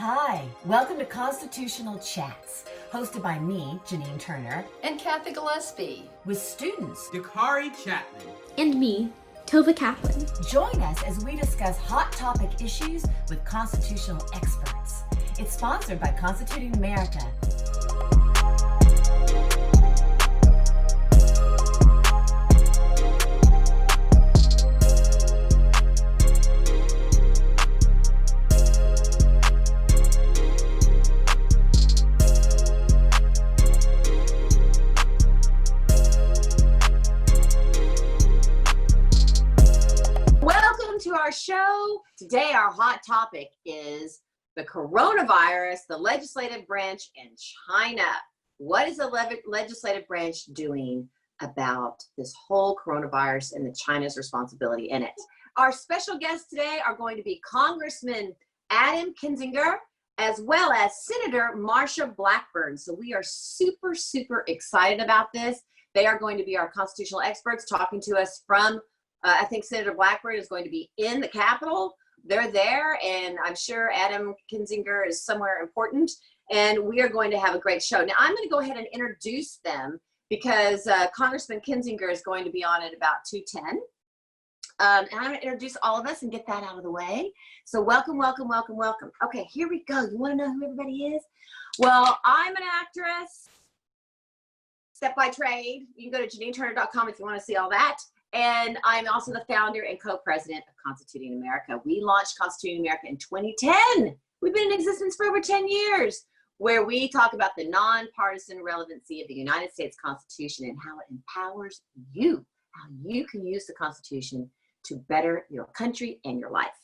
Hi, welcome to Constitutional Chats, hosted by me, Janine Turner, and Cathy Gillespie, with students Dakare, Chatman, and me, Tova, Kaplan. Join us as we discuss hot topic issues with constitutional experts. It's sponsored by Constituting America. Our show today. Our hot topic is the coronavirus, the legislative branch in China. What is the legislative branch doing about this whole coronavirus and China's responsibility in it? Our special guests today are going to be Congressman Adam Kinzinger as well as Senator Marsha Blackburn. So we are super excited about this. They are going to be our constitutional experts talking to us from I think Senator Blackburn is going to be in the Capitol. They're there, and I'm sure Adam Kinzinger is somewhere important, and we are going to have a great show. Now, I'm going to go ahead and introduce them because Congressman Kinzinger is going to be on at about 2:10. And I'm going to introduce all of us and get that out of the way. So welcome. Okay, here we go. You want to know who everybody is? Well, I'm an actress, step by trade. You can go to JanineTurner.com if you want to see all that. And I'm also the founder and co-president of Constituting America. We launched Constituting America in 2010. We've been in existence for over 10 years, where we talk about the nonpartisan relevancy of the United States Constitution and how it empowers you, how you can use the Constitution to better your country and your life.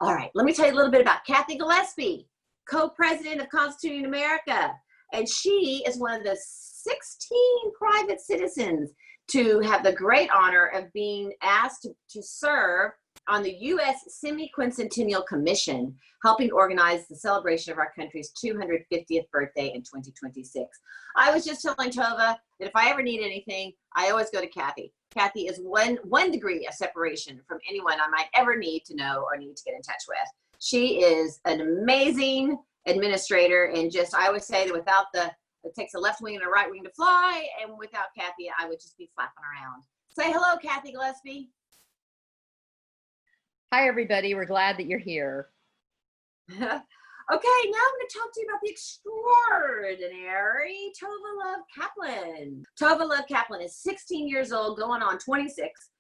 All right, let me tell you a little bit about Cathy Gillespie, co-president of Constituting America. And she is one of the 16 private citizens to have the great honor of being asked to serve on the U.S. Semi-Quincentennial Commission, helping organize the celebration of our country's 250th birthday in 2026. I was just telling Tova that if I ever need anything, I always go to Cathy. Cathy is one degree of separation from anyone I might ever need to know or need to get in touch with. She is an amazing administrator, and I always say that without it takes a left wing and a right wing to fly, and without Cathy, I would just be flapping around. Say hello, Cathy Gillespie. Hi, everybody. We're glad that you're here. Okay, now I'm going to talk to you about the extraordinary Tova Love Kaplan. Tova Love Kaplan is 16 years old, going on 26.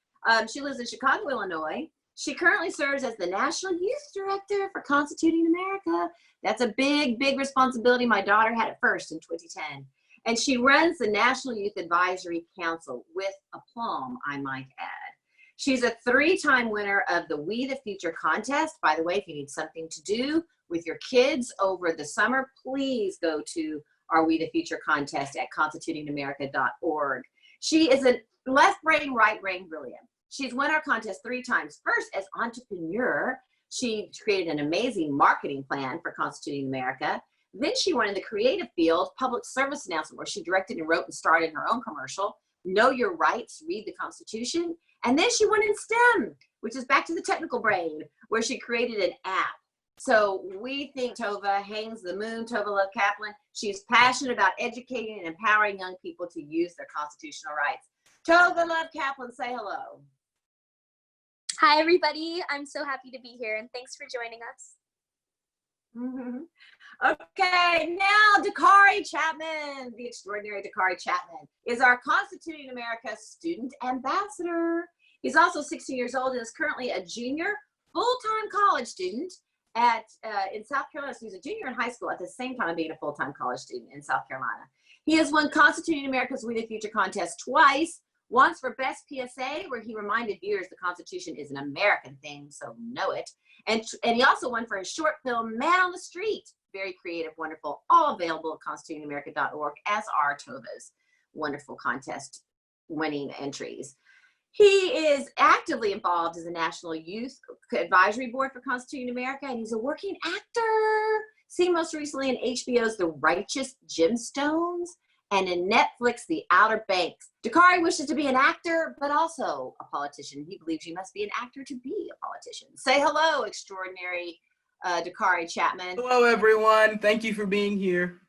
She lives in Chicago, Illinois. She currently serves as the National Youth Director for Constituting America. That's a big responsibility. My daughter had it first in 2010. And she runs the National Youth Advisory Council with aplomb, I might add. She's a 3-time winner of the We the Future contest. By the way, if you need something to do with your kids over the summer, please go to our We the Future contest at constitutingamerica.org. She is a left brain, right brain brilliant. She's won our contest 3 times. First, as entrepreneur, she created an amazing marketing plan for Constituting America. Then she won in the creative field, public service announcement, where she directed and wrote and starred in her own commercial, Know Your Rights, Read the Constitution. And then she won in STEM, which is back to the technical brain, where she created an app. So we think Tova hangs the moon, Tova Love Kaplan. She's passionate about educating and empowering young people to use their constitutional rights. Tova Love Kaplan, say hello. Hi, everybody. I'm so happy to be here, and thanks for joining us. Okay, now Dakare Chatman, the extraordinary Dakare Chatman, is our Constituting America student ambassador. He's also 16 years old and is currently a junior full-time college student in South Carolina. So he's a junior in high school at the same time being a full-time college student in South Carolina. He has won Constituting America's We the Future contest twice. Once for Best PSA, where he reminded viewers the Constitution is an American thing, so know it. And he also won for his short film, Man on the Street. Very creative, wonderful, all available at constitutingamerica.org, as are Tova's wonderful contest winning entries. He is actively involved as a National Youth Advisory Board for Constituting America, and he's a working actor. Seen most recently in HBO's The Righteous Gemstones, and in Netflix, The Outer Banks. Dakare wishes to be an actor, but also a politician. He believes you must be an actor to be a politician. Say hello, extraordinary Dakare Chatman. Hello, everyone. Thank you for being here.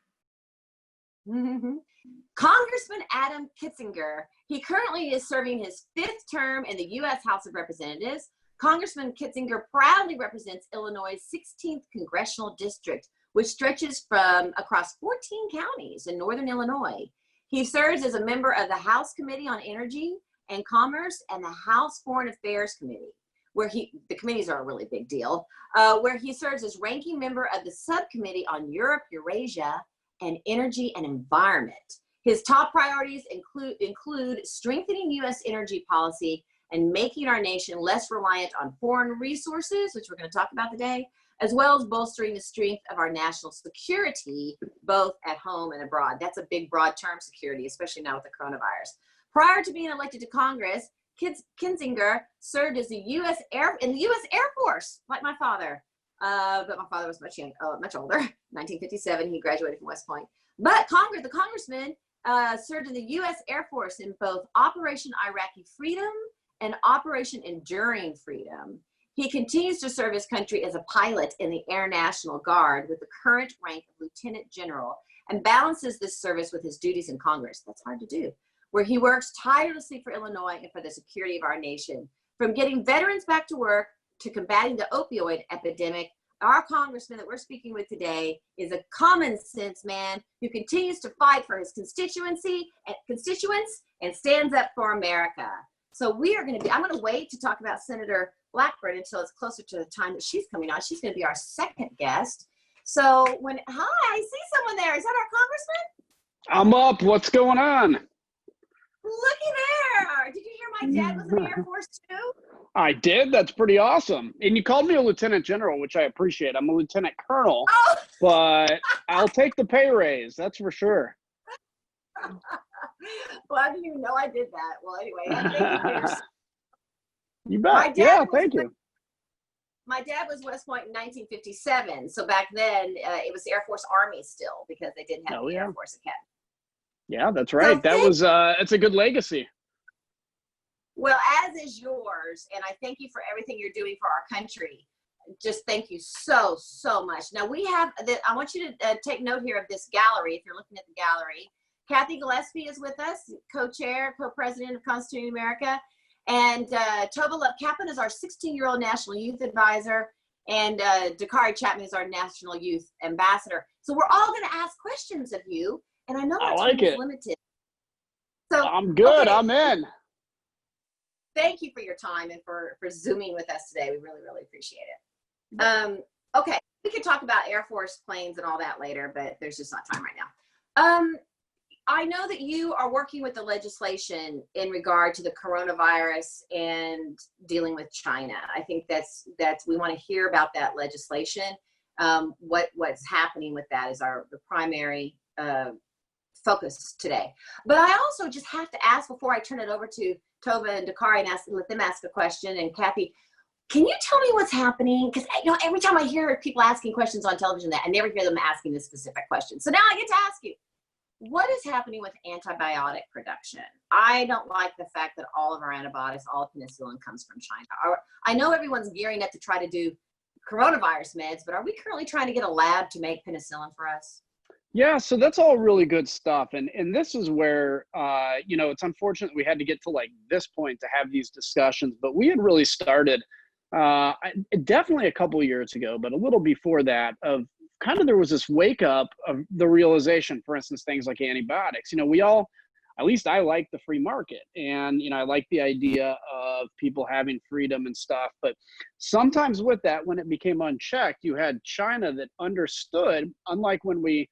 Congressman Adam Kinzinger. He currently is serving his 5th term in the U.S. House of Representatives. Congressman Kinzinger proudly represents Illinois' 16th congressional district, which stretches from across 14 counties in northern Illinois. He serves as a member of the House Committee on Energy and Commerce and the House Foreign Affairs Committee, where the committees are a really big deal, where he serves as ranking member of the Subcommittee on Europe, Eurasia, and Energy and Environment. His top priorities include strengthening U.S. energy policy and making our nation less reliant on foreign resources, which we're going to talk about today, as well as bolstering the strength of our national security, both at home and abroad. That's a big, broad term, security, especially now with the coronavirus. Prior to being elected to Congress, Kinzinger served as in the U.S. Air Force, like my father. But my father was much older. 1957, he graduated from West Point. But the congressman served in the U.S. Air Force in both Operation Iraqi Freedom and Operation Enduring Freedom. He continues to serve his country as a pilot in the Air National Guard with the current rank of Lieutenant General and balances this service with his duties in Congress. That's hard to do, where he works tirelessly for Illinois and for the security of our nation. From getting veterans back to work to combating the opioid epidemic, our congressman that we're speaking with today is a common sense man who continues to fight for his constituents and stands up for America. So I'm going to wait to talk about Senator Blackburn until it's closer to the time that she's coming on. She's going to be our second guest. So I see someone there. Is that our congressman? I'm up. What's going on? Looky there. Did you hear my dad was in the Air Force too? I did. That's pretty awesome. And you called me a lieutenant general, which I appreciate. I'm a lieutenant colonel, but I'll take the pay raise. That's for sure. Well, I didn't even know I did that. Well, anyway, thank you. You bet. Yeah, thank you. My dad was West Point in 1957. So back then, it was the Air Force Army still because they didn't have the Air Force Academy. Yeah, that's right. It's a good legacy. Well, as is yours, and I thank you for everything you're doing for our country. Just thank you so, so much. Now I want you to take note here of this gallery, if you're looking at the gallery. Cathy Gillespie is with us, co-president of Constituting America. And Tova Kaplan is our 16-year-old National Youth Advisor. And Dakare Chatman is our National Youth Ambassador. So we're all going to ask questions of you. And I know our time is limited. So I'm good. Okay. I'm in. Thank you for your time and for Zooming with us today. We really, really appreciate it. Okay, we could talk about Air Force planes and all that later, but there's just not time right now. I know that you are working with the legislation in regard to the coronavirus and dealing with China. I think that's we want to hear about that legislation. What's happening with that is the primary focus today. But I also just have to ask before I turn it over to Tova and Dakare and let them ask a question. And Cathy, can you tell me what's happening? Because every time I hear people asking questions on television, I never hear them asking this specific question. So now I get to ask you, what is happening with antibiotic production? I don't like the fact that all of our antibiotics, all of penicillin comes from China. I know everyone's gearing up to try to do coronavirus meds, but are we currently trying to get a lab to make penicillin for us? Yeah, so that's all really good stuff. And this is where, it's unfortunate we had to get to this point to have these discussions, but we had really started definitely a couple of years ago, but a little before that of kind of there was this wake up of the realization, for instance, things like antibiotics. We all, at least I like the free market and, I like the idea of people having freedom and stuff. But sometimes with that, when it became unchecked, you had China that understood, unlike when we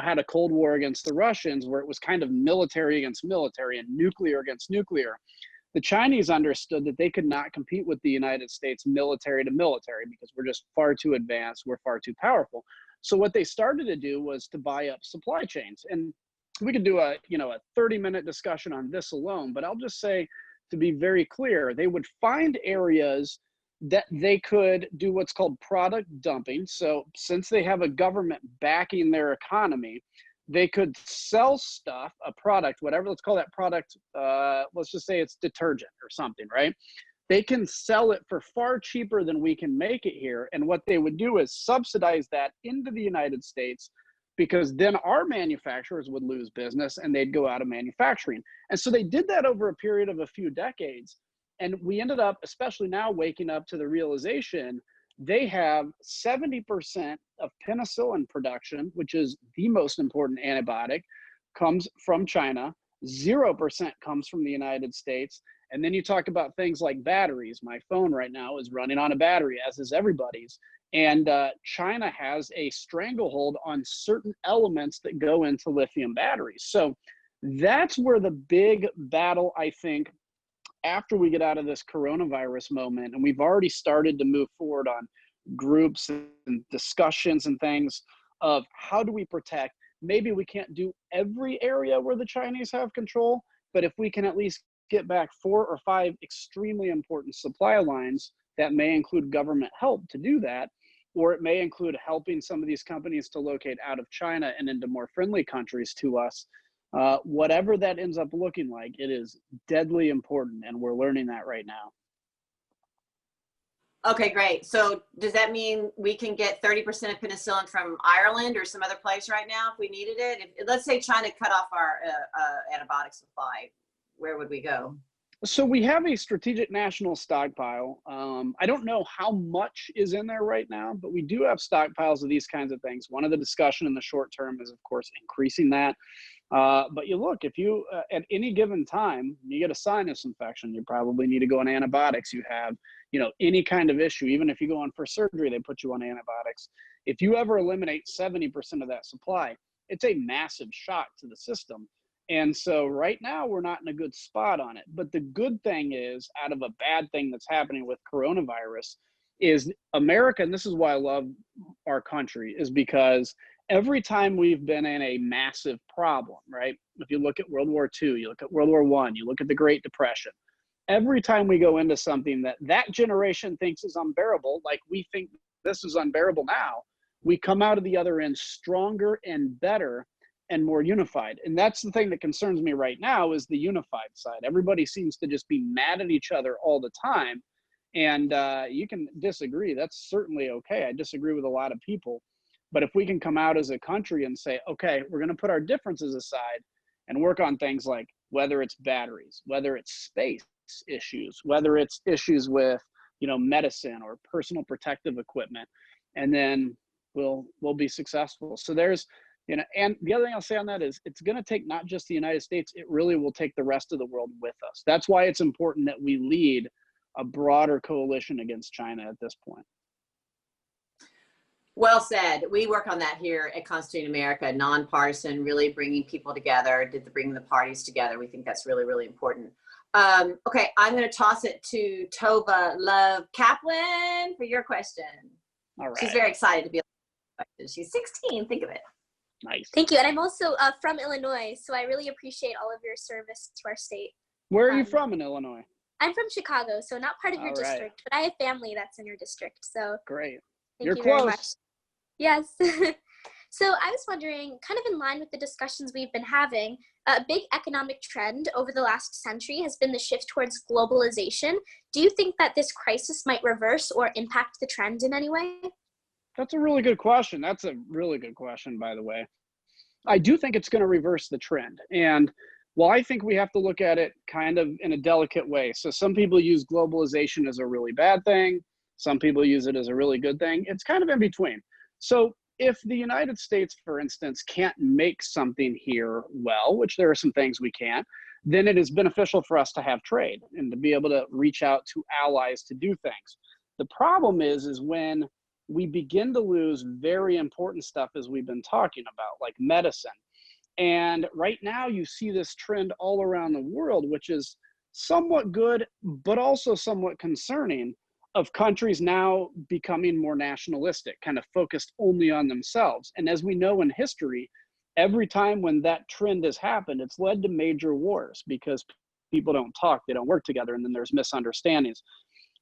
had a Cold War against the Russians where it was kind of military against military and nuclear against nuclear. The Chinese understood that they could not compete with the United States military to military because we're just far too advanced, we're far too powerful. So what they started to do was to buy up supply chains. And we could do a 30-minute discussion on this alone, but I'll just say, to be very clear, they would find areas that they could do what's called product dumping. So since they have a government backing their economy, they could sell stuff, a product, whatever, let's call that product, let's just say it's detergent or something, right? they can sell it for far cheaper than we can make it here. And what they would do is subsidize that into the United States, because then our manufacturers would lose business and they'd go out of manufacturing. And so they did that over a period of a few decades. And we ended up, especially now, waking up to the realization they have 70% of penicillin production, which is the most important antibiotic, comes from China. 0% comes from the United States. And then you talk about things like batteries. My phone right now is running on a battery, as is everybody's. And China has a stranglehold on certain elements that go into lithium batteries. So that's where the big battle, I think, after we get out of this coronavirus moment, and we've already started to move forward on groups and discussions and things of how do we protect. Maybe we can't do every area where the Chinese have control, but if we can at least get back 4 or 5 extremely important supply lines, that may include government help to do that, or it may include helping some of these companies to locate out of China and into more friendly countries to us. Whatever that ends up looking like, it is deadly important, and we're learning that right now. Okay, great. So does that mean we can get 30% of penicillin from Ireland or some other place right now if we needed it? If, let's say China cut off our antibiotic supply, where would we go? So we have a strategic national stockpile. I don't know how much is in there right now, but we do have stockpiles of these kinds of things. One of the discussion in the short term is, of course, increasing that. But you look, if you, at any given time, you get a sinus infection, you probably need to go on antibiotics. You have, any kind of issue, even if you go on for surgery, they put you on antibiotics. If you ever eliminate 70% of that supply, it's a massive shock to the system. And so right now we're not in a good spot on it. But the good thing is, out of a bad thing that's happening with coronavirus, is America, and this is why I love our country, is because every time we've been in a massive problem, right? If you look at World War II, you look at World War I, you look at the Great Depression, every time we go into something that generation thinks is unbearable, like we think this is unbearable now, we come out of the other end stronger and better and more unified. And that's the thing that concerns me right now, is the unified side. Everybody seems to just be mad at each other all the time. And you can disagree. That's certainly okay. I disagree with a lot of people. But if we can come out as a country and say, okay, we're going to put our differences aside and work on things like whether it's batteries, whether it's space issues, whether it's issues with, medicine or personal protective equipment, and then we'll be successful. So there's, and the other thing I'll say on that is it's going to take not just the United States, it really will take the rest of the world with us. That's why it's important that we lead a broader coalition against China at this point. Well said. We work on that here at Constituting America, nonpartisan, really bringing people together, bringing the parties together. We think that's really, really important. Okay, I'm going to toss it to Tova Love Kaplan for your question. All right. She's very excited to be elected. She's 16. Think of it. Nice. Thank you. And I'm also from Illinois, so I really appreciate all of your service to our state. Where are you from in Illinois? I'm from Chicago, so not part of your All right. district, but I have family that's in your district. So Great. thank You're you close. very much. Yes. So I was wondering, kind of in line with the discussions we've been having, a big economic trend over the last century has been the shift towards globalization. Do you think that this crisis might reverse or impact the trend in any way? That's a really good question. That's a really good question, by the way. I do think it's going to reverse the trend. And while I think we have to look at it kind of in a delicate way. So some people use globalization as a really bad thing. Some people use it as a really good thing. It's kind of in between. So if the United States, for instance, can't make something here well, which there are some things we can't, then it is beneficial for us to have trade and to be able to reach out to allies to do things. The problem is when we begin to lose very important stuff, as we've been talking about, like medicine. And right now you see this trend all around the world, which is somewhat good, but also somewhat concerning, of countries now becoming more nationalistic, kind of focused only on themselves. And as we know in history, every time when that trend has happened, it's led to major wars because people don't talk, they don't work together, and then there's misunderstandings.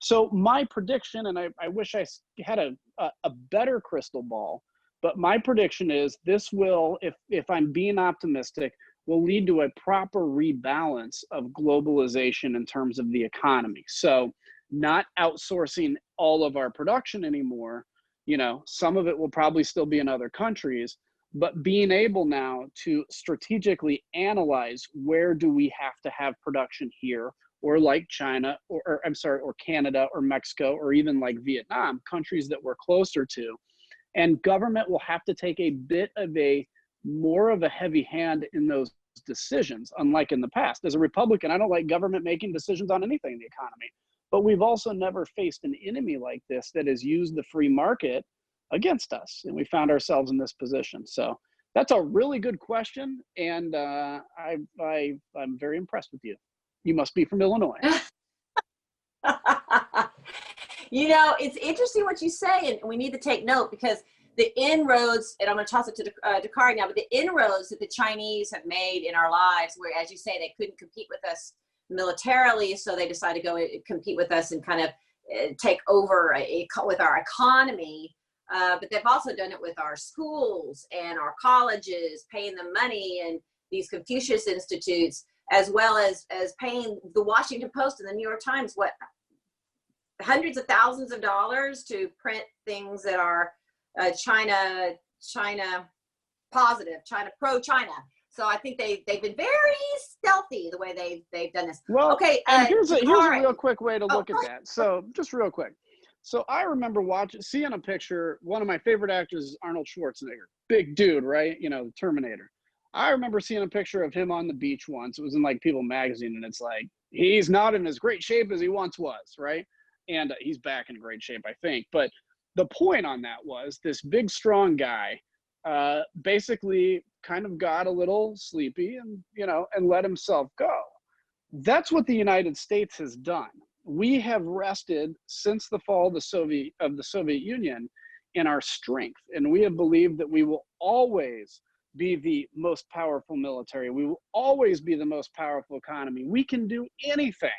So my prediction, and I wish I had a better crystal ball, but my prediction is this will, if I'm being optimistic, will lead to a proper rebalance of globalization in terms of the economy. So not outsourcing all of our production anymore. You know, some of it will probably still be in other countries, but being able now to strategically analyze where do we have to have production here, or like China, or Canada or Mexico, or even like Vietnam, countries that we're closer to. And government will have to take a bit of more of a heavy hand in those decisions, unlike in the past. As a Republican, I don't like government making decisions on anything in the economy, but we've also never faced an enemy like this that has used the free market against us, and we found ourselves in this position. So that's a really good question, and I'm very impressed with you. You must be from Illinois. You know, it's interesting what you say, and we need to take note, because the inroads, and I'm going to toss it to Dakare now, but the inroads that the Chinese have made in our lives, where, as you say, they couldn't compete with us militarily, so they decided to go compete with us and kind of take over with our economy. But they've also done it with our schools and our colleges, paying them money, and these Confucius institutes, as well as paying the Washington Post and the New York Times, hundreds of thousands of dollars to print things that are China positive, China pro-China. So I think they've been very stealthy the way they've done this. Well, okay. Here's a real quick way to look at that. So just real quick. So I remember seeing a picture. One of my favorite actors is Arnold Schwarzenegger. Big dude, right? You know, the Terminator. I remember seeing a picture of him on the beach once. It was in like People magazine, and it's like, he's not in as great shape as he once was, right? And he's back in great shape, I think. But the point on that was this big, strong guy basically kind of got a little sleepy and let himself go. That's what the United States has done. We have rested since the fall of the Soviet Union in our strength, and we have believed that we will always be the most powerful military. We will always be the most powerful economy. We can do anything.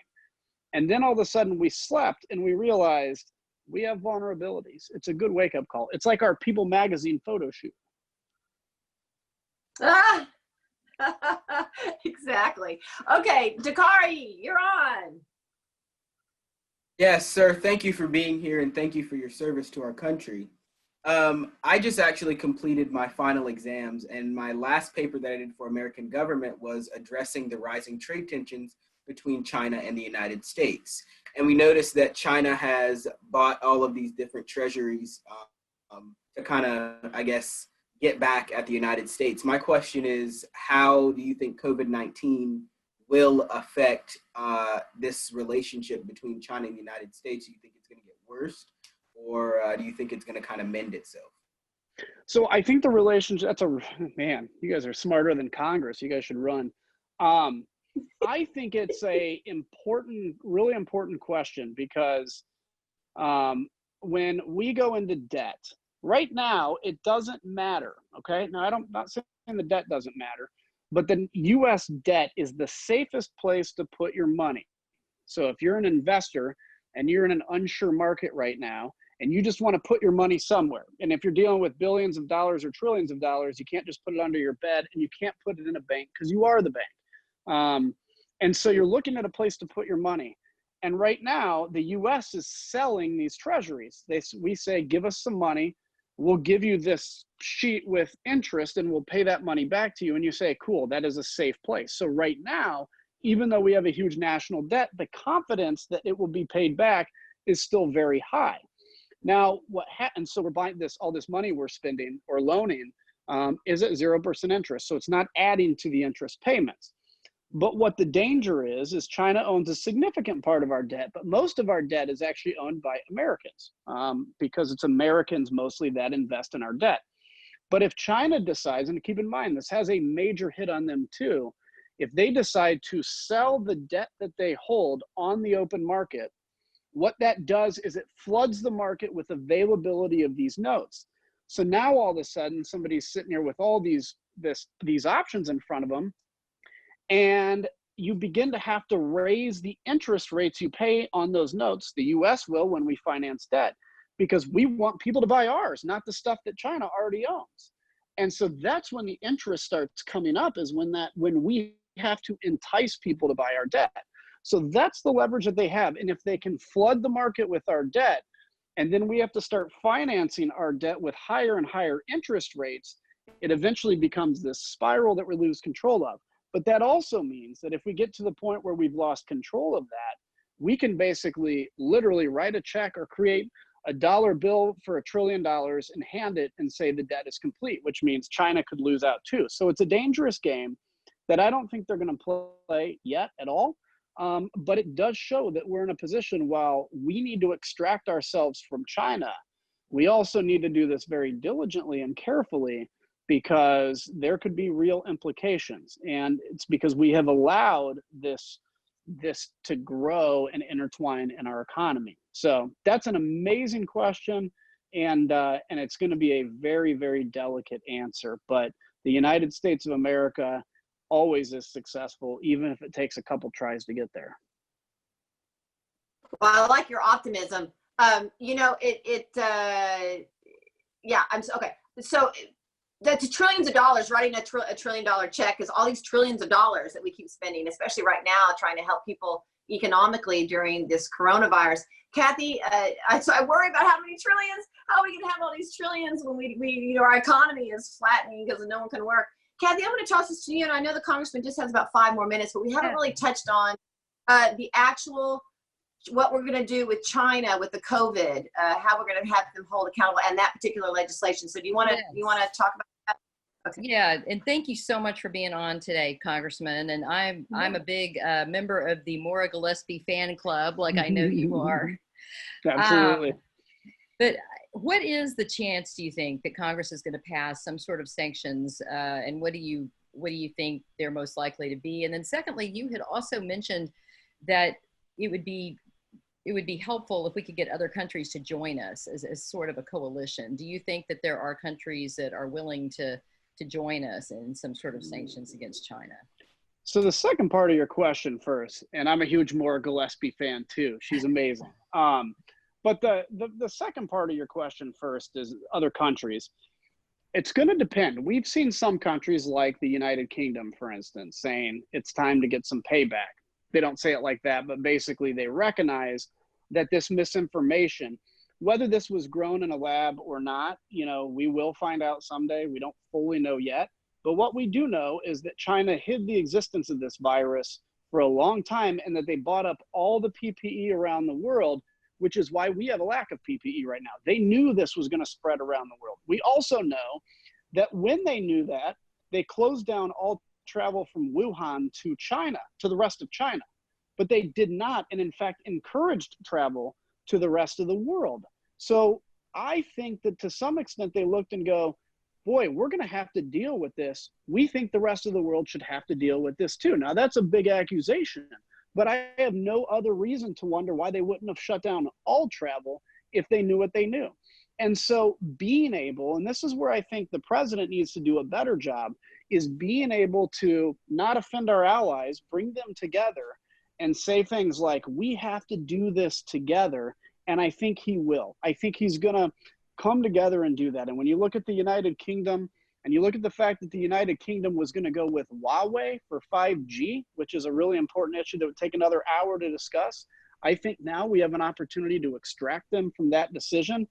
And then all of a sudden we slept and we realized we have vulnerabilities. It's a good wake-up call. It's like our People magazine photo shoot. Exactly. Okay, Dakare, you're on. Yes, sir. Thank you for being here, and thank you for your service to our country. I just actually completed my final exams, and my last paper that I did for American government was addressing the rising trade tensions between China and the United States. And we noticed that China has bought all of these different treasuries to kind of, I guess, get back at the United States. My question is, how do you think COVID-19 will affect this relationship between China and the United States? Do you think it's going to get worse, or do you think it's going to kind of mend itself? So I think the relationship, man, you guys are smarter than Congress. You guys should run. I think it's really important question, because when we go into debt, right now, it doesn't matter, okay? Now, I'm not saying the debt doesn't matter, but the U.S. debt is the safest place to put your money. So if you're an investor and you're in an unsure market right now, and you just want to put your money somewhere, and if you're dealing with billions of dollars or trillions of dollars, you can't just put it under your bed, and you can't put it in a bank because you are the bank. And so you're looking at a place to put your money. And right now, the U.S. is selling these treasuries. We say, give us some money. We'll give you this sheet with interest, and we'll pay that money back to you. And you say, cool, that is a safe place. So right now, even though we have a huge national debt, the confidence that it will be paid back is still very high. Now, and so we're buying all this money we're spending or loaning is at 0% interest. So it's not adding to the interest payments. But what the danger is China owns a significant part of our debt, but most of our debt is actually owned by Americans because it's Americans mostly that invest in our debt. But if China decides, and keep in mind, this has a major hit on them too, if they decide to sell the debt that they hold on the open market, what that does is it floods the market with availability of these notes. So now all of a sudden, somebody's sitting here with all these options in front of them, and you begin to have to raise the interest rates you pay on those notes. The U.S. will when we finance debt, because we want people to buy ours, not the stuff that China already owns. And so that's when the interest starts coming up, is when we have to entice people to buy our debt. So that's the leverage that they have. And if they can flood the market with our debt, and then we have to start financing our debt with higher and higher interest rates, it eventually becomes this spiral that we lose control of. But that also means that if we get to the point where we've lost control of that, we can basically literally write a check or create a dollar bill for $1 trillion and hand it and say the debt is complete, which means China could lose out too. So it's a dangerous game that I don't think they're going to play yet at all. But it does show that we're in a position, while we need to extract ourselves from China, we also need to do this very diligently and carefully, because there could be real implications. And it's because we have allowed this to grow and intertwine in our economy. So that's an amazing question. And it's going to be a very, very delicate answer. But the United States of America always is successful, even if it takes a couple tries to get there. Well, I like your optimism. Yeah, okay. So that's trillions of dollars. Writing a $1 trillion check is all these trillions of dollars that we keep spending, especially right now, trying to help people economically during this coronavirus. Cathy, so I worry about how many trillions. How are we going to have all these trillions when we our economy is flattening because no one can work? Cathy, I'm going to toss this to you, and I know the congressman just has about 5 more minutes, but we haven't really touched on the actual what we're going to do with China with the COVID, how we're going to have them hold accountable, and that particular legislation. So do you want to talk about that? Okay. Yeah, and thank you so much for being on today, Congressman. And I'm a big member of the Marsha Gillespie fan club, like I know you are. Absolutely. But what is the chance, do you think, that Congress is going to pass some sort of sanctions? And what do you think they're most likely to be? And then secondly, you had also mentioned that it would be helpful if we could get other countries to join us as sort of a coalition. Do you think that there are countries that are willing to join us in some sort of sanctions against China? So the second part of your question first, and I'm a huge Marsha Gillespie fan too. She's amazing. But the second part of your question first is other countries. It's going to depend. We've seen some countries like the United Kingdom, for instance, saying it's time to get some payback. They don't say it like that, but basically they recognize that this misinformation, whether this was grown in a lab or not, we will find out someday. We don't fully know yet. But what we do know is that China hid the existence of this virus for a long time, and that they bought up all the PPE around the world, which is why we have a lack of PPE right now. They knew this was going to spread around the world. We also know that when they knew that, they closed down all travel from Wuhan to China, to the rest of China. But they did not, and in fact, encouraged travel to the rest of the world. So I think that to some extent they looked and go, boy, we're going to have to deal with this. We think the rest of the world should have to deal with this too. Now, that's a big accusation, but I have no other reason to wonder why they wouldn't have shut down all travel if they knew what they knew. And so being able, and this is where I think the president needs to do a better job, is being able to not offend our allies, bring them together, and say things like, we have to do this together. And I think he will. I think he's going to come together and do that. And when you look at the United Kingdom, and you look at the fact that the United Kingdom was going to go with Huawei for 5G, which is a really important issue that would take another hour to discuss, I think now we have an opportunity to extract them from that decision.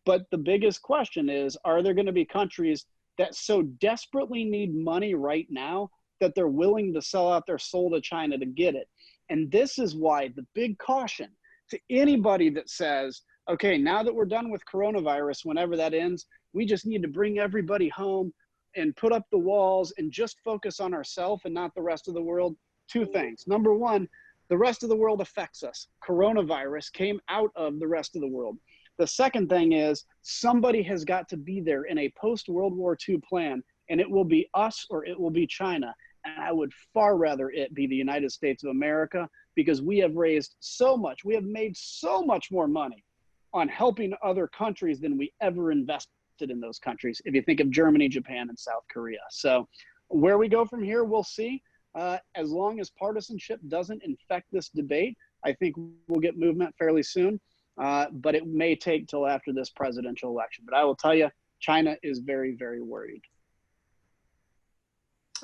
But the biggest question is, are there going to be countries that so desperately need money right now that they're willing to sell out their soul to China to get it? And this is why the big caution to anybody that says, okay, now that we're done with coronavirus, whenever that ends, we just need to bring everybody home and put up the walls and just focus on ourselves and not the rest of the world. Two things. Number one, the rest of the world affects us. Coronavirus came out of the rest of the world. The second thing is somebody has got to be there in a post-World War II plan, and it will be us or it will be China. And I would far rather it be the United States of America, because we have raised so much, we have made so much more money on helping other countries than we ever invested in those countries. If you think of Germany, Japan, and South Korea. So where we go from here, we'll see. As long as partisanship doesn't infect this debate, I think we'll get movement fairly soon. But it may take till after this presidential election. But I will tell you, China is very, very worried.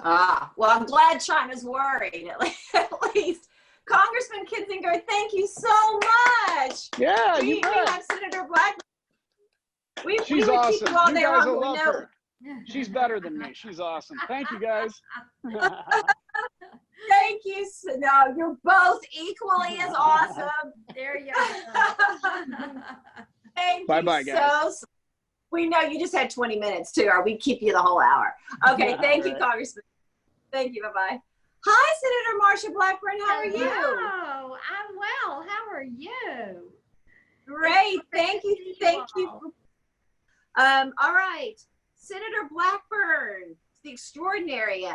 Well, I'm glad China's worried, at least. Congressman Kinzinger, thank you so much. Yeah, We you bet. have Senator Blackburn. We She's would awesome. keep you all You day guys long, will but love no. her. She's better than me. She's awesome. Thank you, guys. Thank you. No, you're both equally as awesome. There you go. Thank Bye-bye, you guys. so. We know you just had 20 minutes too, or we'd keep you the whole hour. Okay, thank you, Right. Congressman. Thank you. Bye-bye. Hi, Senator Marsha Blackburn. How are you? Hello, I'm well. How are you? Great. Thank you. See you Thank you. all. All right, Senator Blackburn, the extraordinary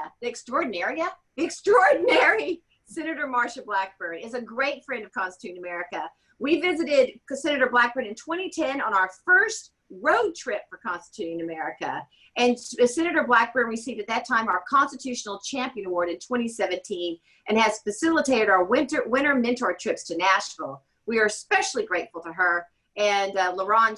Senator Marsha Blackburn is a great friend of Constituting America. We visited Senator Blackburn in 2010 on our first road trip for Constituting America. And Senator Blackburn received at that time our Constitutional Champion Award in 2017 and has facilitated our winter mentor trips to Nashville. We are especially grateful to her and Laron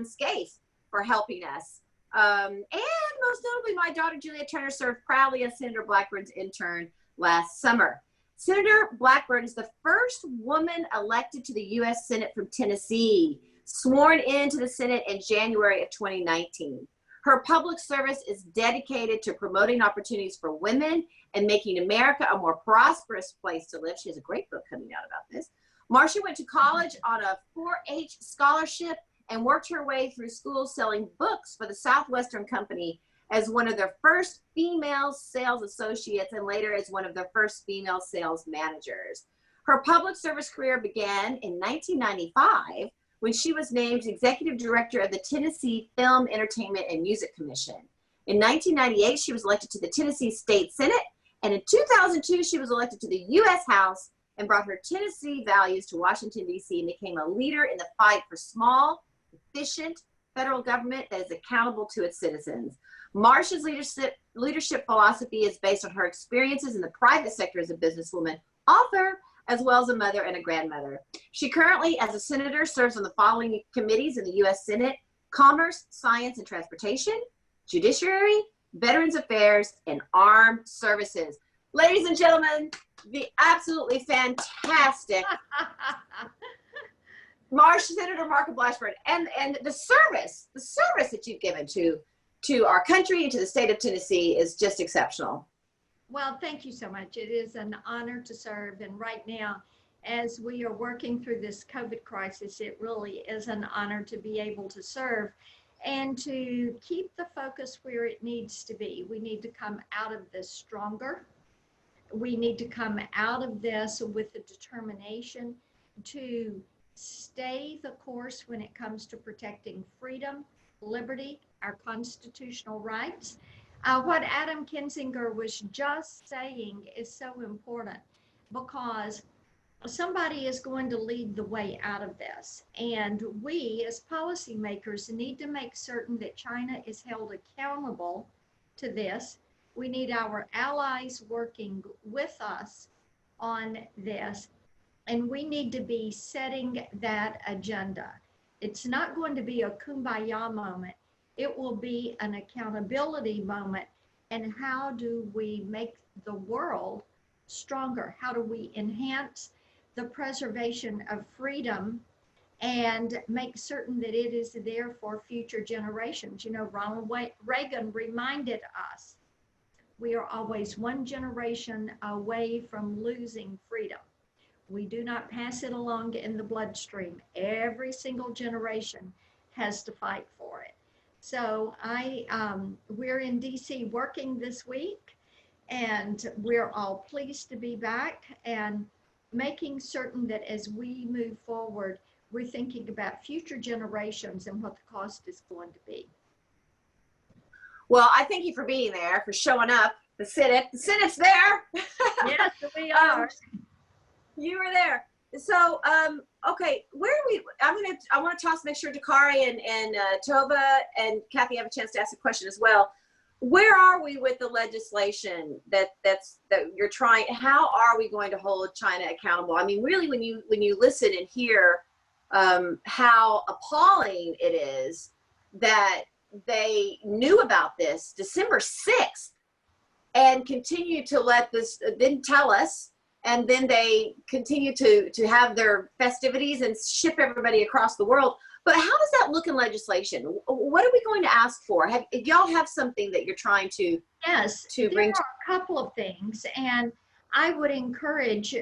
Scaife for helping us. And most notably, my daughter Julia Turner served proudly as Senator Blackburn's intern last summer. Senator Blackburn is the first woman elected to the U.S. Senate from Tennessee, sworn into the Senate in January of 2019. Her public service is dedicated to promoting opportunities for women and making America a more prosperous place to live. She has a great book coming out about this. Marsha went to college on a 4-H scholarship and worked her way through school selling books for the Southwestern Company as one of their first female sales associates and later as one of their first female sales managers. Her public service career began in 1995 when she was named executive director of the Tennessee Film, Entertainment, and Music Commission. In 1998, she was elected to the Tennessee State Senate, and in 2002, she was elected to the U.S. House and brought her Tennessee values to Washington, D.C. and became a leader in the fight for small, efficient federal government that is accountable to its citizens. Marsha's leadership philosophy is based on her experiences in the private sector as a businesswoman, author, as well as a mother and a grandmother. She currently, as a senator, serves on the following committees in the U.S. Senate: Commerce, Science and Transportation, Judiciary, Veterans Affairs, and Armed Services. Ladies and gentlemen, the absolutely fantastic Senator Marsha Blackburn, and the service that you've given to our country and to the state of Tennessee is just exceptional. Well, thank you so much. It is an honor to serve. And right now, as we are working through this COVID crisis, it really is an honor to be able to serve and to keep the focus where it needs to be. We need to come out of this stronger. We need to come out of this with the determination to stay the course when it comes to protecting freedom, liberty, our constitutional rights. What Adam Kinzinger was just saying is so important because somebody is going to lead the way out of this. And we as policymakers need to make certain that China is held accountable to this. We need our allies working with us on this. And we need to be setting that agenda. It's not going to be a kumbaya moment. It will be an accountability moment. And how do we make the world stronger? How do we enhance the preservation of freedom and make certain that it is there for future generations? You know, Ronald Reagan reminded us, we are always one generation away from losing freedom. We do not pass it along in the bloodstream. Every single generation has to fight for it. So we're in DC working this week, and we're all pleased to be back and making certain that as we move forward, we're thinking about future generations and what the cost is going to be. Well, I thank you for being there, for showing up. The Senate's there. Yes, we are. You were there. So, okay, where are we? I want to make sure Dakare and Tova and Cathy have a chance to ask a question as well. Where are we with the legislation that you're trying? How are we going to hold China accountable? I mean, really, when you listen and hear how appalling it is that they knew about this December 6th and continue to let this, didn't tell us, and then they continue to have their festivities and ship everybody across the world. But how does that look in legislation? What are we going to ask for? Y'all have something that you're trying to bring? There are a couple of things, and I would encourage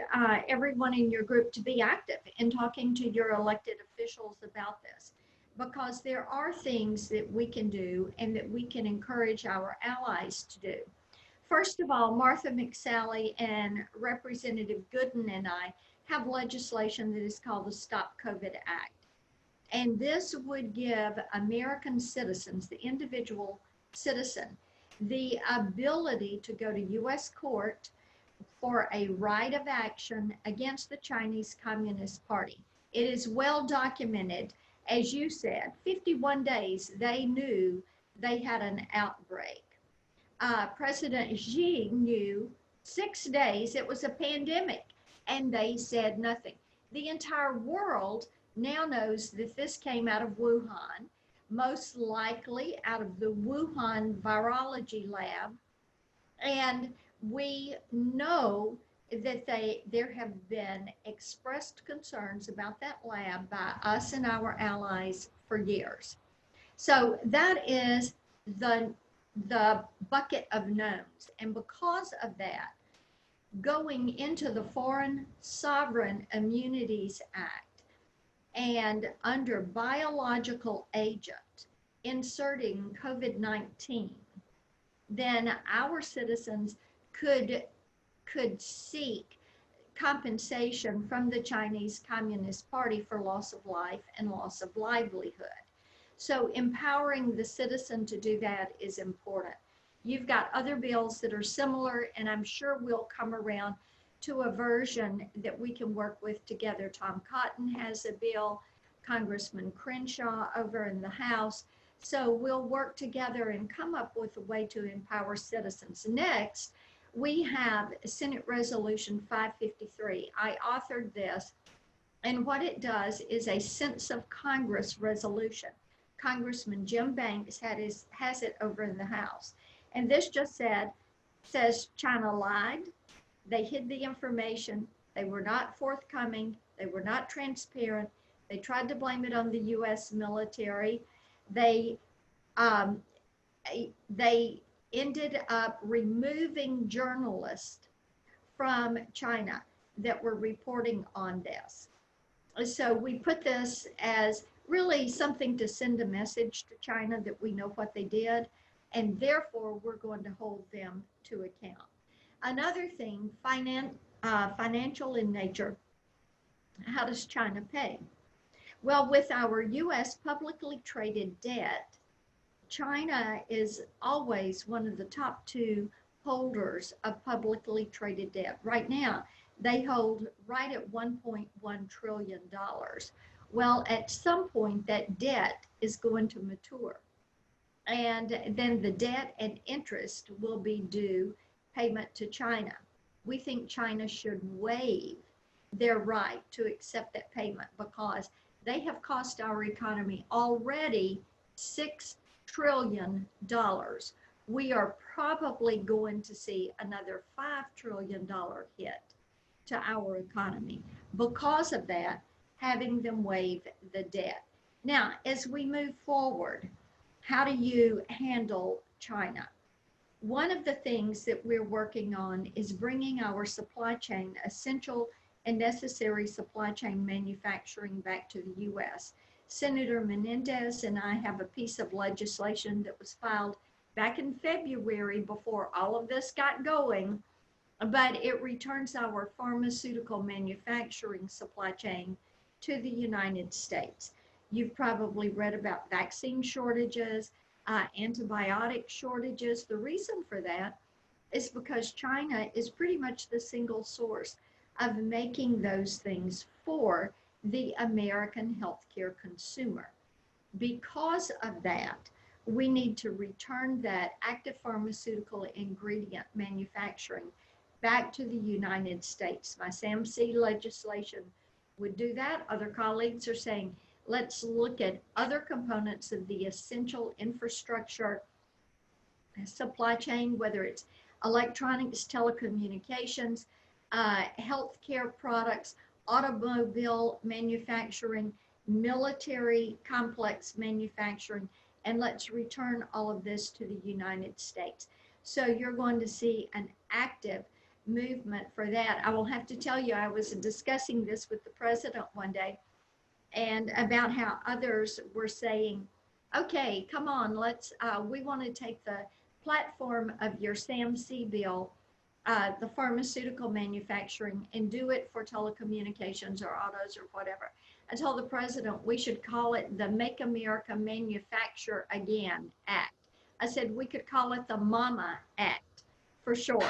everyone in your group to be active in talking to your elected officials about this, because there are things that we can do and that we can encourage our allies to do. First of all, Martha McSally and Representative Gooden and I have legislation that is called the Stop COVID Act. And this would give American citizens, the individual citizen, the ability to go to U.S. court for a right of action against the Chinese Communist Party. It is well documented. As you said, 51 days they knew they had an outbreak. President Xi knew 6 days it was a pandemic, and they said nothing. The entire world now knows that this came out of Wuhan, most likely out of the Wuhan virology lab. And we know that there have been expressed concerns about that lab by us and our allies for years. So that is the bucket of knowns. And because of that, going into the Foreign Sovereign Immunities Act, and under biological agent, inserting COVID-19, then our citizens could seek compensation from the Chinese Communist Party for loss of life and loss of livelihood. So empowering the citizen to do that is important. You've got other bills that are similar, and I'm sure we'll come around to a version that we can work with together. Tom Cotton has a bill, Congressman Crenshaw over in the House. So we'll work together and come up with a way to empower citizens. Next, we have Senate Resolution 553. I authored this, and what it does is a sense of Congress resolution. Congressman Jim Banks has it over in the House. And this just says China lied. They hid the information. They were not forthcoming. They were not transparent. They tried to blame it on the U.S. military. They ended up removing journalists from China that were reporting on this. So we put this as really something to send a message to China that we know what they did, and therefore we're going to hold them to account. Another thing, financial in nature, how does China pay? Well, with our U.S. publicly traded debt, China is always one of the top 2 holders of publicly traded debt. Right now, they hold right at $1.1 trillion. Well, at some point, that debt is going to mature. And then the debt and interest will be due payment to China. We think China should waive their right to accept that payment, because they have cost our economy already $6 trillion. We are probably going to see another $5 trillion hit to our economy because of that, having them waive the debt. Now, as we move forward, how do you handle China? One of the things that we're working on is bringing our supply chain, essential and necessary supply chain manufacturing, back to the U.S. Senator Menendez and I have a piece of legislation that was filed back in February before all of this got going, but it returns our pharmaceutical manufacturing supply chain to the United States. You've probably read about vaccine shortages, antibiotic shortages. The reason for that is because China is pretty much the single source of making those things for the American healthcare consumer. Because of that, we need to return that active pharmaceutical ingredient manufacturing back to the United States. My SAMC legislation would do that. Other colleagues are saying, let's look at other components of the essential infrastructure supply chain, whether it's electronics, telecommunications, healthcare products, automobile manufacturing, military complex manufacturing, and let's return all of this to the United States. So you're going to see an active movement for that. I will have to tell you, I was discussing this with the president one day, and about how others were saying, okay, come on, we want to take the platform of your SAMC bill, the pharmaceutical manufacturing, and do it for telecommunications or autos or whatever. I told the president we should call it the Make America Manufacture Again Act. I said we could call it the Mama Act for short.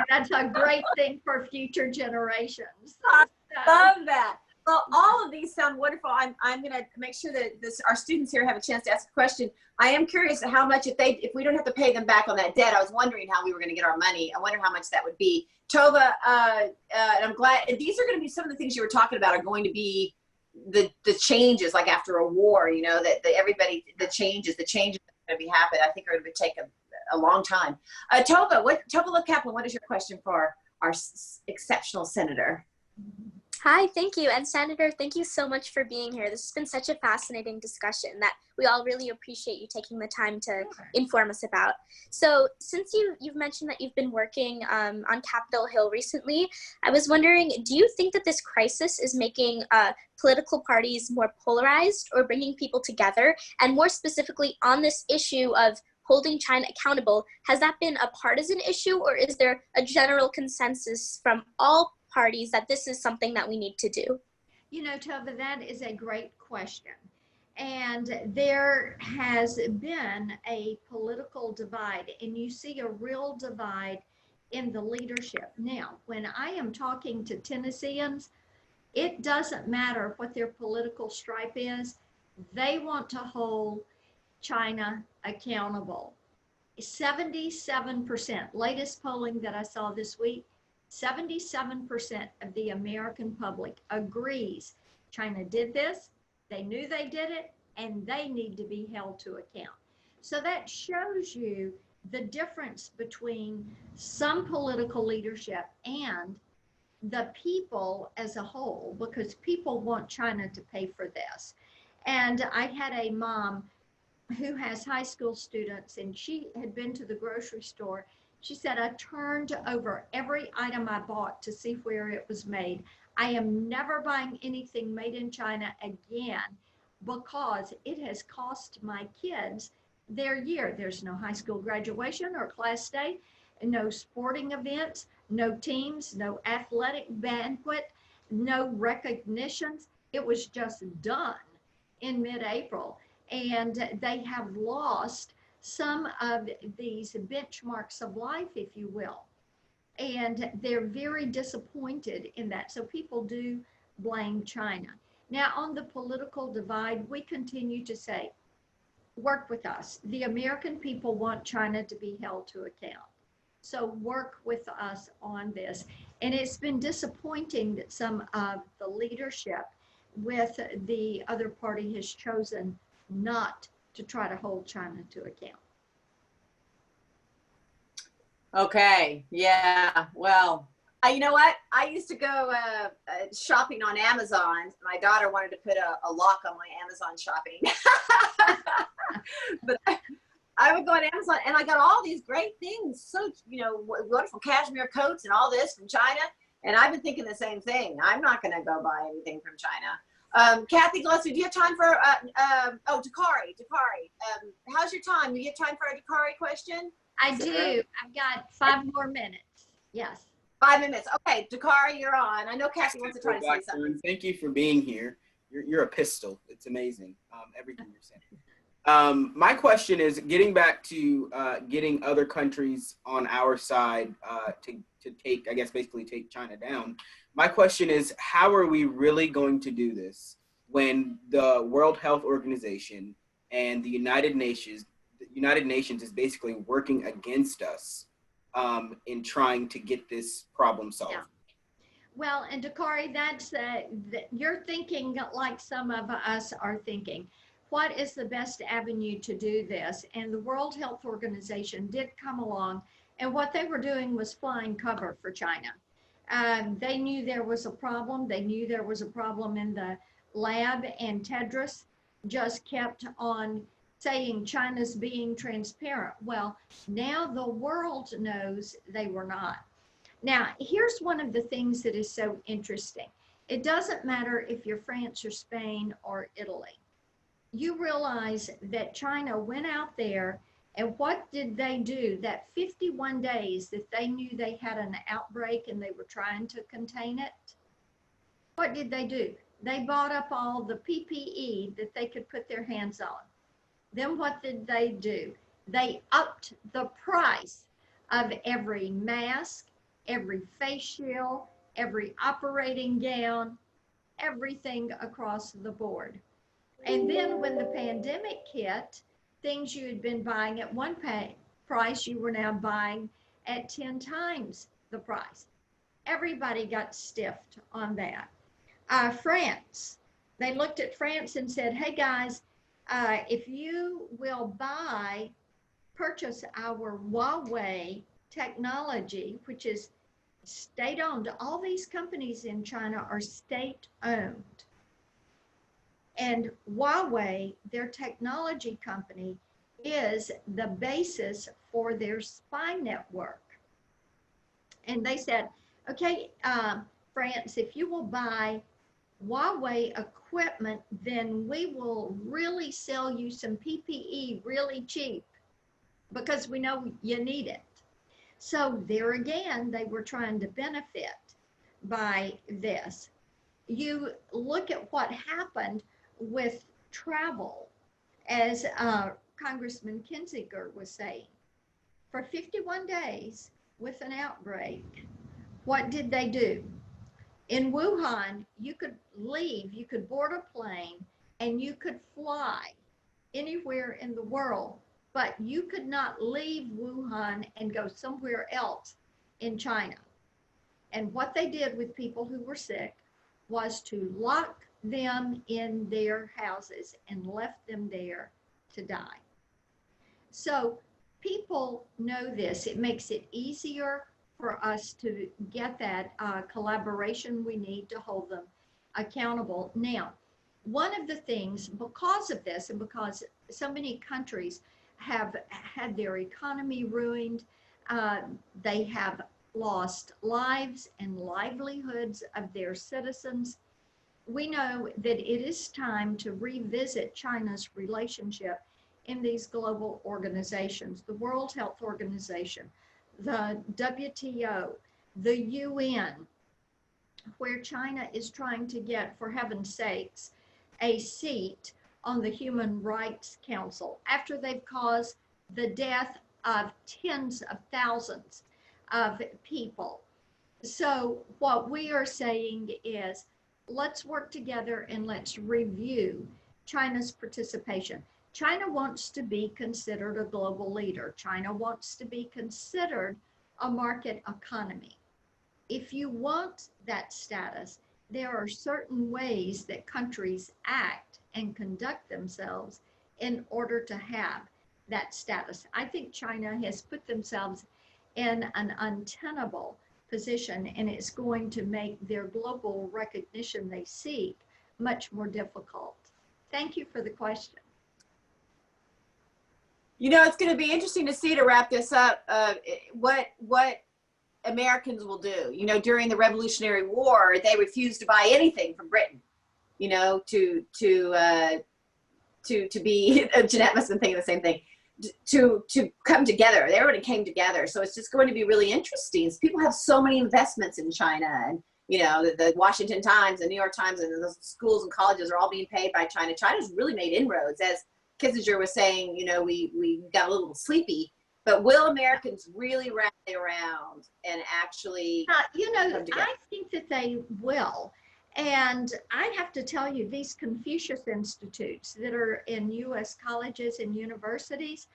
That's a great thing for future generations. I love that. Well, all of these sound wonderful. I'm going to make sure that our students here have a chance to ask a question. I am curious how much, if we don't have to pay them back on that debt, I was wondering how we were going to get our money. I wonder how much that would be. Tova, and I'm glad, and these are going to be some of the things you were talking about are going to be the changes, like after a war, you know, that the changes that are going to be happening, I think are going to take a long time. Tova Kaplan, what is your question for our exceptional senator? Hi, thank you. And Senator, thank you so much for being here. This has been such a fascinating discussion that we all really appreciate you taking the time to inform us about. So since you've mentioned that you've been working on Capitol Hill recently, I was wondering, do you think that this crisis is making political parties more polarized or bringing people together? And more specifically on this issue of holding China accountable, has that been a partisan issue, or is there a general consensus from all parties that this is something that we need to do? You know, Tova, that is a great question. And there has been a political divide, and you see a real divide in the leadership. Now, when I am talking to Tennesseans, it doesn't matter what their political stripe is. They want to hold China accountable. 77%, latest polling that I saw this week, 77% of the American public agrees China did this, they knew they did it, and they need to be held to account. So that shows you the difference between some political leadership and the people as a whole, because people want China to pay for this. And I had a mom who has high school students, and she had been to the grocery store. She said, I turned over every item I bought to see where it was made. I am never buying anything made in China again because it has cost my kids their year. There's no high school graduation or class day, no sporting events, no teams, no athletic banquet, no recognitions. It was just done in mid-April. And they have lost some of these benchmarks of life, if you will. And they're very disappointed in that. So people do blame China. Now, on the political divide, we continue to say, work with us. The American people want China to be held to account. So work with us on this. And it's been disappointing that some of the leadership with the other party has chosen not to try to hold China to account. Okay, yeah, well, you know what? I used to go shopping on Amazon. My daughter wanted to put a lock on my Amazon shopping. But I would go on Amazon and I got all these great things. So, you know, wonderful cashmere coats and all this from China. And I've been thinking the same thing. I'm not going to go buy anything from China. Cathy Gillespie, do you have time for, Dakare. How's your time? Do you have time for a Dakare question? I do. I've got 5 more minutes. Yes. 5 minutes. Okay, Dakare, you're on. I know Cathy wants to try to say something. Thank you for being here. You're a pistol. It's amazing, everything you're saying. My question is getting back to getting other countries on our side to take, I guess, basically take China down. My question is, how are we really going to do this when the World Health Organization and the United Nations is basically working against us in trying to get this problem solved? Yeah. Well, and Dakare, that's you're thinking like some of us are thinking. What is the best avenue to do this? And the World Health Organization did come along, and what they were doing was flying cover for China. They knew there was a problem. They knew there was a problem in the lab, and Tedros just kept on saying China's being transparent. Well, now the world knows they were not. Now, here's one of the things that is so interesting. It doesn't matter if you're France or Spain or Italy. You realize that China went out there, and what did they do? That 51 days that they knew they had an outbreak and they were trying to contain it, what did they do? They bought up all the PPE that they could put their hands on. Then what did they do? They upped the price of every mask, every face shield, every operating gown, everything across the board. And then when the pandemic hit, things you had been buying at one price, you were now buying at 10 times the price. Everybody got stiffed on that. France, they looked at France and said, hey guys, if you will purchase our Huawei technology, which is state-owned. All these companies in China are state-owned. And Huawei, their technology company, is the basis for their spy network. And they said, okay, France, if you will buy Huawei equipment, then we will really sell you some PPE really cheap because we know you need it. So there again, they were trying to benefit by this. You look at what happened with travel, as Congressman Kinzinger was saying. For 51 days with an outbreak, what did they do? In Wuhan, you could leave, you could board a plane, and you could fly anywhere in the world, but you could not leave Wuhan and go somewhere else in China. And what they did with people who were sick was to lock them in their houses and left them there to die. So people know this. It makes it easier for us to get that collaboration we need to hold them accountable. Now, one of the things, because of this and because so many countries have had their economy ruined, they have lost lives and livelihoods of their citizens, we know that it is time to revisit China's relationship in these global organizations, the World Health Organization, the WTO, the UN, where China is trying to get, for heaven's sakes, a seat on the Human Rights Council after they've caused the death of tens of thousands of people. So what we are saying is, let's work together and let's review China's participation. China wants to be considered a global leader. China wants to be considered a market economy. If you want that status, there are certain ways that countries act and conduct themselves in order to have that status. I think China has put themselves in an untenable position, and it's going to make their global recognition they seek much more difficult. Thank you for the question. You know, it's going to be interesting to see, to wrap this up, what Americans will do. You know, during the Revolutionary War, they refused to buy anything from Britain. You know, to be Jeanette must have been thinking the same thing. To come together, everybody came together. So it's just going to be really interesting. People have so many investments in China, and you know, the Washington Times, the New York Times, and the schools and colleges are all being paid by China. China's really made inroads, as Kinzinger was saying. You know, we got a little sleepy, but will Americans really rally around and actually you know, I think that they will. And I have to tell you, these Confucius Institutes that are in U.S. colleges and universities,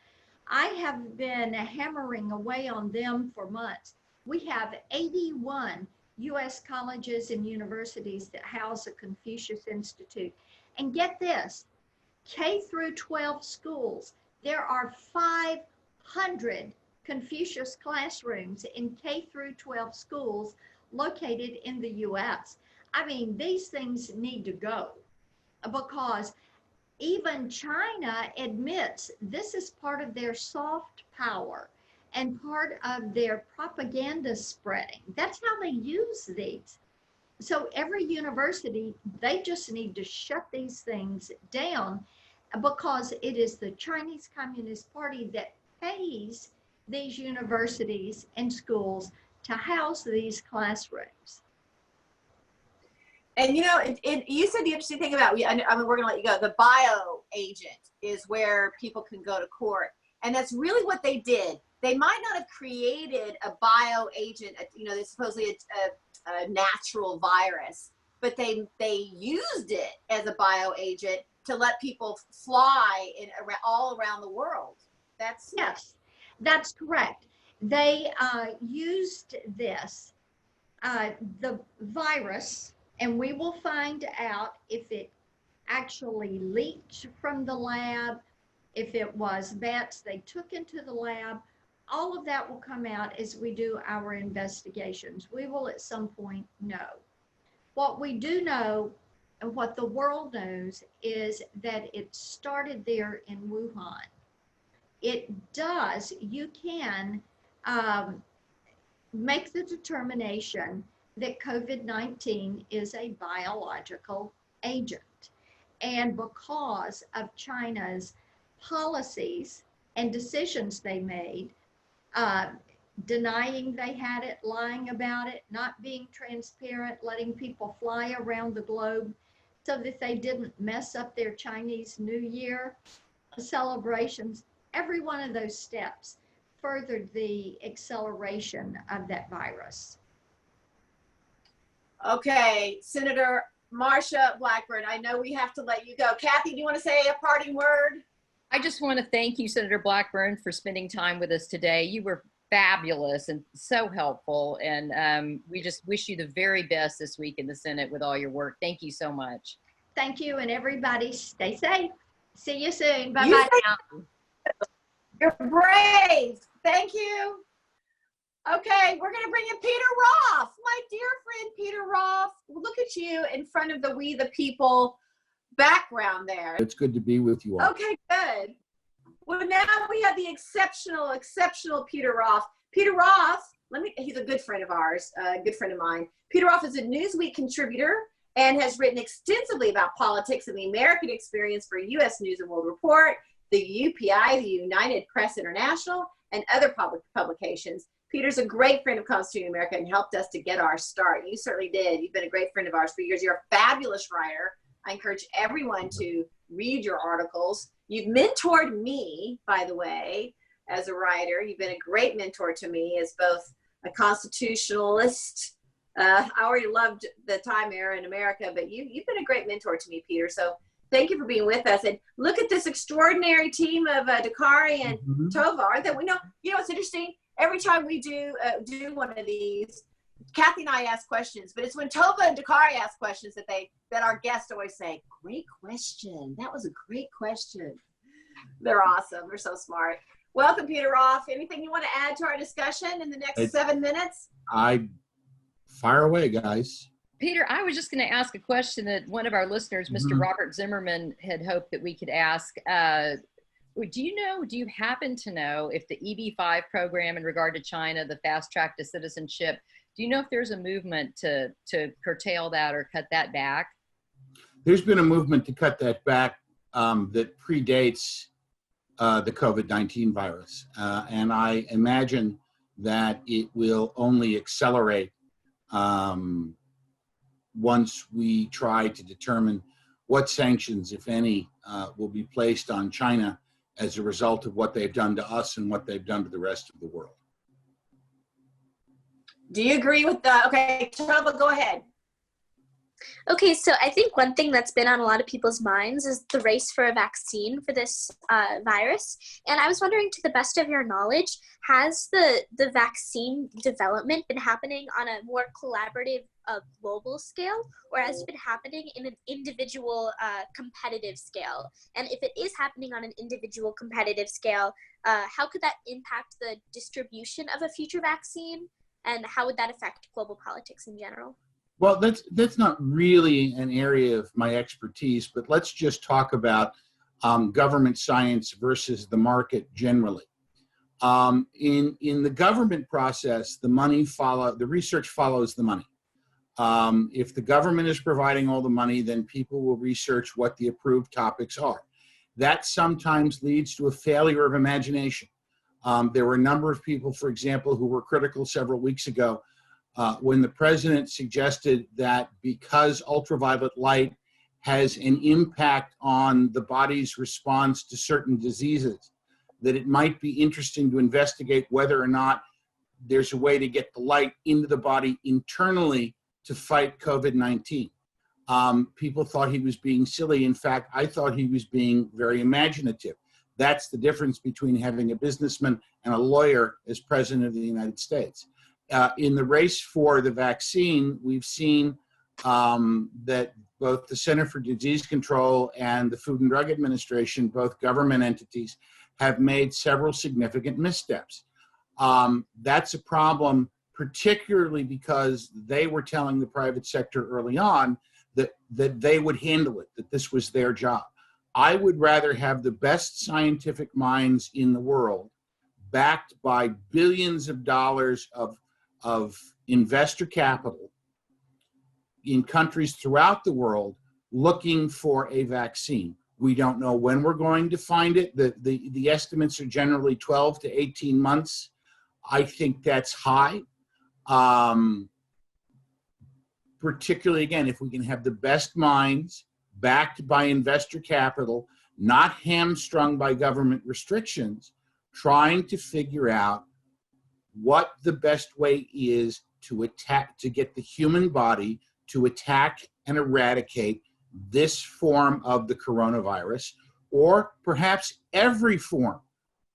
I have been hammering away on them for months. We have 81 U.S. colleges and universities that house a Confucius Institute. And get this, K through 12 schools, there are 500 Confucius classrooms in K through 12 schools located in the US. I mean, these things need to go because even China admits this is part of their soft power and part of their propaganda spreading. That's how they use these. So every university, they just need to shut these things down because it is the Chinese Communist Party that pays these universities and schools to house these classrooms. And you know, you said the interesting thing about, I mean, we're gonna let you go, the bio agent is where people can go to court. And that's really what they did. They might not have created a bio agent, you know, supposedly a natural virus, but they used it as a bio agent to let people fly all around the world. Yes, that's correct. They used this, the virus, and we will find out if it actually leaked from the lab, if it was bats they took into the lab. All of that will come out as we do our investigations. We will at some point know. What we do know and what the world knows is that it started there in Wuhan. It does, you can make the determination that COVID-19 is a biological agent. And because of China's policies and decisions they made, denying they had it, lying about it, not being transparent, letting people fly around the globe so that they didn't mess up their Chinese New Year celebrations, every one of those steps furthered the acceleration of that virus. Okay, Senator Marsha Blackburn, I know we have to let you go. Cathy, do you want to say a parting word? I just want to thank you, Senator Blackburn, for spending time with us today. You were fabulous and so helpful. And we just wish you the very best this week in the Senate with all your work. Thank you so much. Thank you, and everybody stay safe. See you soon. Bye-bye now. You're brave. Thank you. Okay, we're going to bring in Peter Roff, my dear friend Peter Roff. Look at you in front of the We the People background there. It's good to be with you all. Okay, good. Well, now we have the exceptional Peter Roff. Peter Roff, he's a good friend of ours, a good friend of mine. Peter Roff is a Newsweek contributor and has written extensively about politics and the American experience for U.S. News and World Report, the UPI, the United Press International, and other public publications. Peter's a great friend of Constituting America and helped us to get our start. You certainly did. You've been a great friend of ours for years. You're a fabulous writer. I encourage everyone to read your articles. You've mentored me, by the way, as a writer. You've been a great mentor to me as both a constitutionalist. I already loved the time era in America, but you've been a great mentor to me, Peter. So thank you for being with us. And look at this extraordinary team of Dakare and Tova. Aren't they? You know what's interesting? Every time we do one of these, Cathy and I ask questions, but it's when Tova and Dakare ask questions that our guests always say, "Great question. That was a great question." They're awesome. They're so smart. Welcome, Peter Roff. Anything you want to add to our discussion in the next 7 minutes? Fire away, guys. Peter, I was just going to ask a question that one of our listeners, Mr. Robert Zimmerman, had hoped that we could ask. Do you happen to know if the EB-5 program in regard to China, the fast track to citizenship, do you know if there's a movement to curtail that or cut that back? There's been a movement to cut that back that predates the COVID-19 virus. And I imagine that it will only accelerate once we try to determine what sanctions, if any, will be placed on China as a result of what they've done to us and what they've done to the rest of the world. Do you agree with okay, Tova, go ahead. Okay, so I think one thing that's been on a lot of people's minds is the race for a vaccine for this virus. And I was wondering, to the best of your knowledge, has the vaccine development been happening on a more collaborative global scale, or has it been happening in an individual competitive scale? And if it is happening on an individual competitive scale, how could that impact the distribution of a future vaccine? and how would that affect global politics in general? Well, that's not really an area of my expertise, but let's just talk about government science versus the market generally. In the government process, the research follows the money. If the government is providing all the money, then people will research what the approved topics are. That sometimes leads to a failure of imagination. There were a number of people, for example, who were critical several weeks ago when the president suggested that because ultraviolet light has an impact on the body's response to certain diseases, that it might be interesting to investigate whether or not there's a way to get the light into the body internally to fight COVID-19. People thought he was being silly. In fact, I thought he was being very imaginative. That's the difference between having a businessman and a lawyer as president of the United States. In the race for the vaccine, we've seen that both the Center for Disease Control and the Food and Drug Administration, both government entities, have made several significant missteps. That's a problem, particularly because they were telling the private sector early on that they would handle it, that this was their job. I would rather have the best scientific minds in the world, backed by billions of dollars of investor capital in countries throughout the world looking for a vaccine. We don't know when we're going to find it. The estimates are generally 12 to 18 months. I think that's high. Particularly, again, if we can have the best minds backed by investor capital, not hamstrung by government restrictions, trying to figure out what the best way is to get the human body to attack and eradicate this form of the coronavirus, or perhaps every form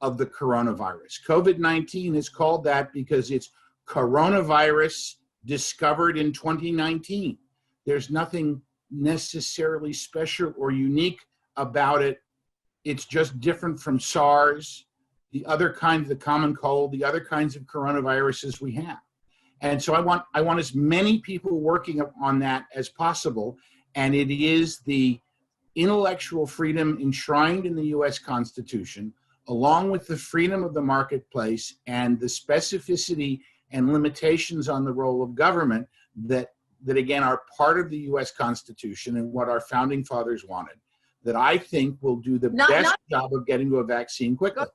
of the coronavirus. COVID-19 is called that because it's coronavirus discovered in 2019. There's nothing necessarily special or unique about it. It's just different from SARS, the other kinds, the common cold, the other kinds of coronaviruses we have. And so I want as many people working on that as possible. And it is the intellectual freedom enshrined in the US Constitution, along with the freedom of the marketplace and the specificity and limitations on the role of government that again are part of the US Constitution and what our founding fathers wanted, that I think will do the best job of getting to a vaccine quickly.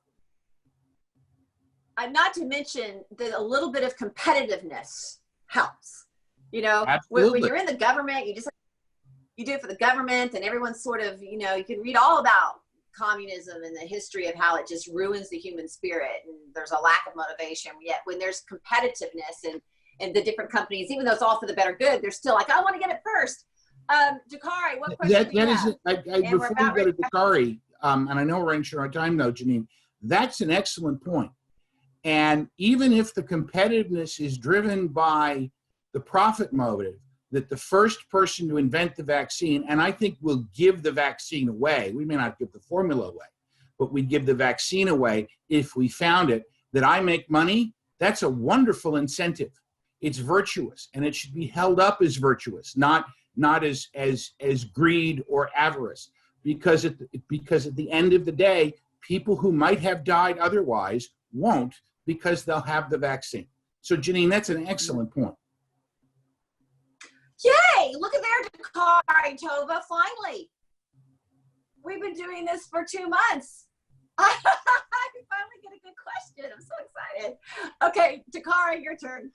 Not to mention that a little bit of competitiveness helps. You know, when you're in the government, you do it for the government, and everyone's sort of, you know, you can read all about communism and the history of how it just ruins the human spirit, and there's a lack of motivation. Yet when there's competitiveness and the different companies, even though it's all for the better good, they're still like, I want to get it first. Dakare, what question do you have? Before we go to Dakare, and I know we're running short on time now, Janine, that's an excellent point. And even if the competitiveness is driven by the profit motive, that the first person to invent the vaccine, and I think we'll give the vaccine away, we may not give the formula away, but we give the vaccine away if we found it, that I make money, that's a wonderful incentive. It's virtuous, and it should be held up as virtuous, not as greed or avarice, because at the end of the day, people who might have died otherwise won't, because they'll have the vaccine. So Janine, that's an excellent point. Yay, look at there, Dakare, Tova, finally. We've been doing this for 2 months. I finally get a good question. I'm so excited. Okay, Dakare, your turn.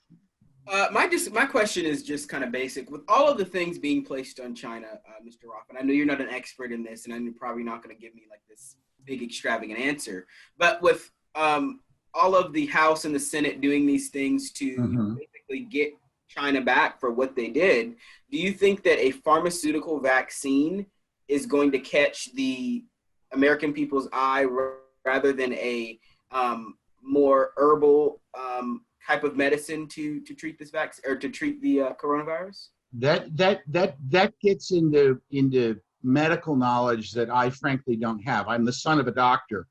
My question is just kind of basic. With all of the things being placed on China, Mr. Roff, and I know you're not an expert in this, and I'm probably not going to give me like this big extravagant answer, but with all of the House and the Senate doing these things to basically get China back for what they did, do you think that a pharmaceutical vaccine is going to catch the American people's eye rather than a more herbal type of medicine to treat this vaccine or to treat the coronavirus? That gets into medical knowledge that I frankly don't have. I'm the son of a doctor,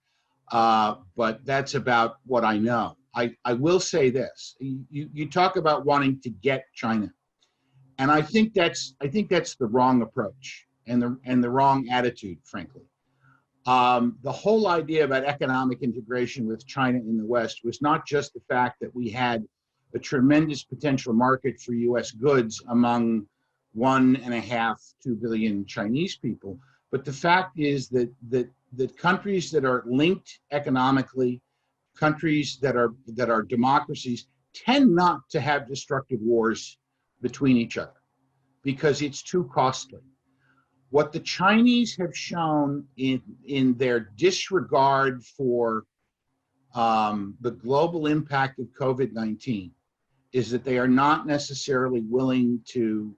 but that's about what I know. I will say this. You talk about wanting to get China. And I think that's the wrong approach and the wrong attitude, frankly. The whole idea about economic integration with China in the West was not just the fact that we had a tremendous potential market for US goods among 1.5, 2 billion Chinese people, but the fact is that countries that are linked economically, countries that are democracies, tend not to have destructive wars between each other because it's too costly. What the Chinese have shown in their disregard for the global impact of COVID-19 is that they are not necessarily willing to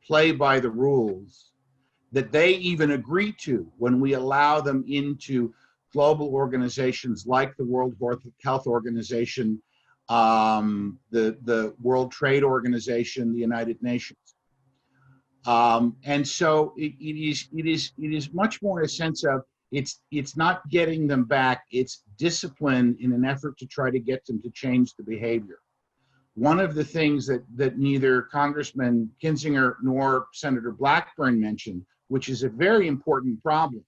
play by the rules that they even agree to when we allow them into global organizations like the World Health Organization, the World Trade Organization, the United Nations. And so it is much more a sense of it's not getting them back, it's discipline in an effort to try to get them to change the behavior. One of the things that neither Congressman Kinzinger nor Senator Blackburn mentioned, which is a very important problem,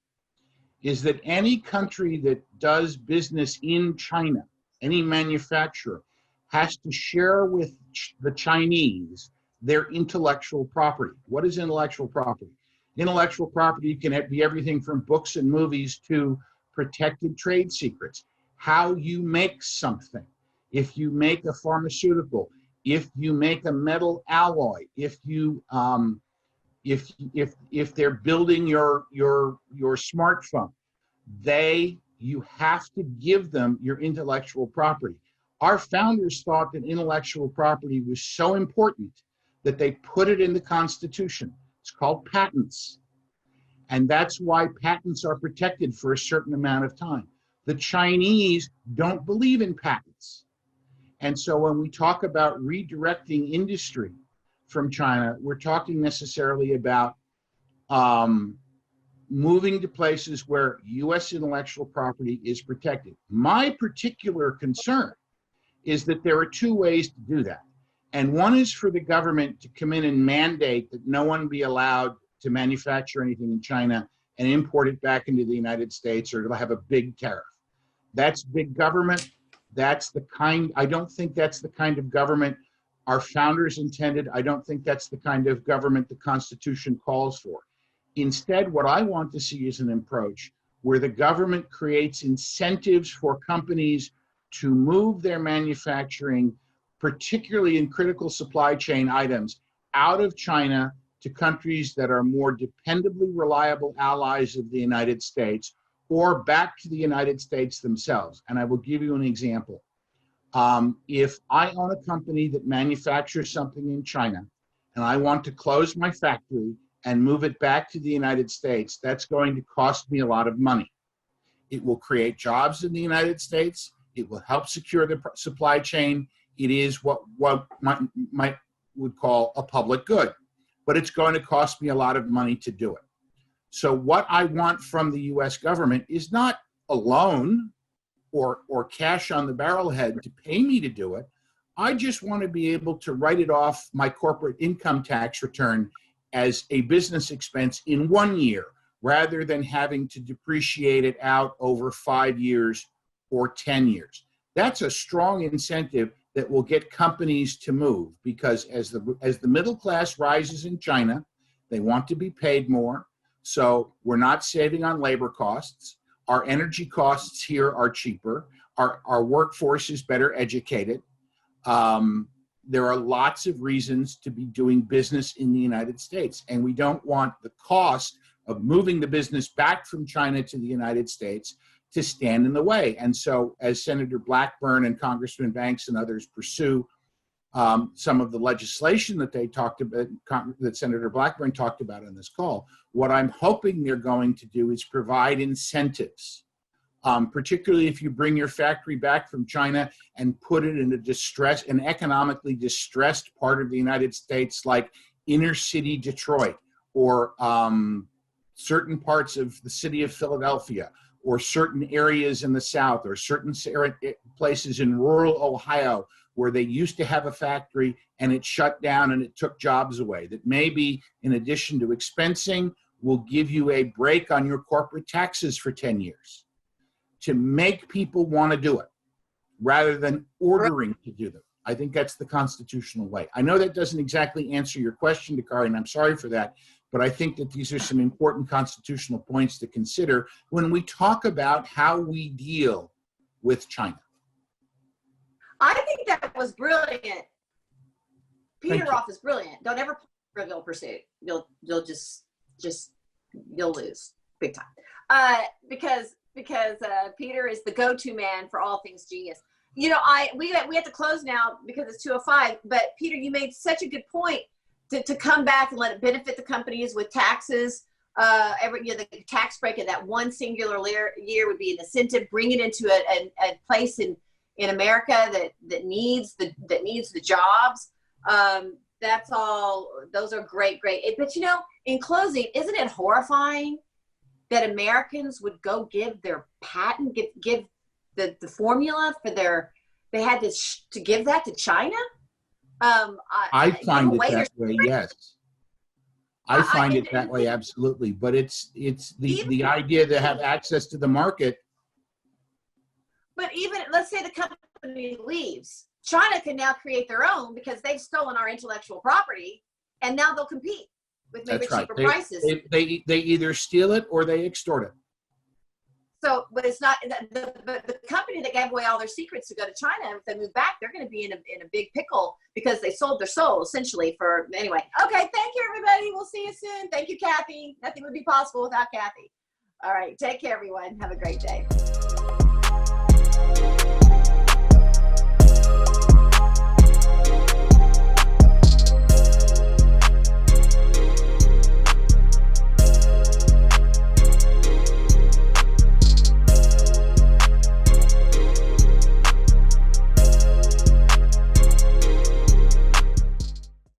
is that any country that does business in China, any manufacturer, has to share with the Chinese their intellectual property. What is intellectual property? Intellectual property can be everything from books and movies to protected trade secrets. How you make something. If you make a pharmaceutical, if you make a metal alloy, if you if they're building your smartphone, you have to give them your intellectual property. Our founders thought that intellectual property was so important that they put it in the Constitution. It's called patents. And that's why patents are protected for a certain amount of time. The Chinese don't believe in patents. And so when we talk about redirecting industry from China, we're talking necessarily about moving to places where US intellectual property is protected. My particular concern is that there are two ways to do that. And one is for the government to come in and mandate that no one be allowed to manufacture anything in China and import it back into the United States, or to have a big tariff. That's big government. I don't think that's the kind of government our founders intended. I don't think that's the kind of government the Constitution calls for. Instead, what I want to see is an approach where the government creates incentives for companies to move their manufacturing, particularly in critical supply chain items, out of China to countries that are more dependably reliable allies of the United States, or back to the United States themselves. And I will give you an example. If I own a company that manufactures something in China and I want to close my factory and move it back to the United States, that's going to cost me a lot of money. It will create jobs in the United States. It will help secure the supply chain. It is what would call a public good, but it's going to cost me a lot of money to do it. So what I want from the US government is not a loan or cash on the barrelhead to pay me to do it. I just want to be able to write it off my corporate income tax return as a business expense in 1 year, rather than having to depreciate it out over 5 years or 10 years. That's a strong incentive that will get companies to move, because as the middle class rises in China, they want to be paid more. So we're not saving on labor costs. Our energy costs here are cheaper. Our workforce is better educated. There are lots of reasons to be doing business in the United States, and we don't want the cost of moving the business back from China to the United States to stand in the way. And so as Senator Blackburn and Congressman Banks and others pursue some of the legislation that they talked about, that Senator Blackburn talked about on this call, what I'm hoping they're going to do is provide incentives, particularly if you bring your factory back from China and put it in an economically distressed part of the United States, like inner city Detroit, or certain parts of the city of Philadelphia, or certain areas in the South or certain places in rural Ohio where they used to have a factory and it shut down and it took jobs away, that maybe in addition to expensing, will give you a break on your corporate taxes for 10 years to make people want to do it rather than ordering to do them. I think that's the constitutional way. I know that doesn't exactly answer your question, Dakare, and I'm sorry for that, but I think that these are some important constitutional points to consider when we talk about how we deal with China. I think that was brilliant. Peter Roff is brilliant. Don't ever Trivial Pursuit. You'll just you'll lose big time. Because Peter is the go-to man for all things genius. You know, we have to close now because it's 2:05. But Peter, you made such a good point to come back and let it benefit the companies with taxes. The tax break of that one singular year would be an incentive. Bring it into a place in America that needs the jobs. That's all. Those are great. But you know, in closing, isn't it horrifying that Americans would go give their patent, give the formula for they had to give that to China? I find it that way, yes. I find it that way, absolutely. But it's the idea to have access to the market. But even, let's say the company leaves. China can now create their own because they've stolen our intellectual property, and now they'll compete with maybe cheaper prices. They either steal it or they extort it. So, but it's not the company that gave away all their secrets to go to China. If they move back, they're going to be in a big pickle because they sold their soul essentially for anyway. Okay, thank you everybody. We'll see you soon. Thank you, Cathy. Nothing would be possible without Cathy. All right, take care everyone. Have a great day.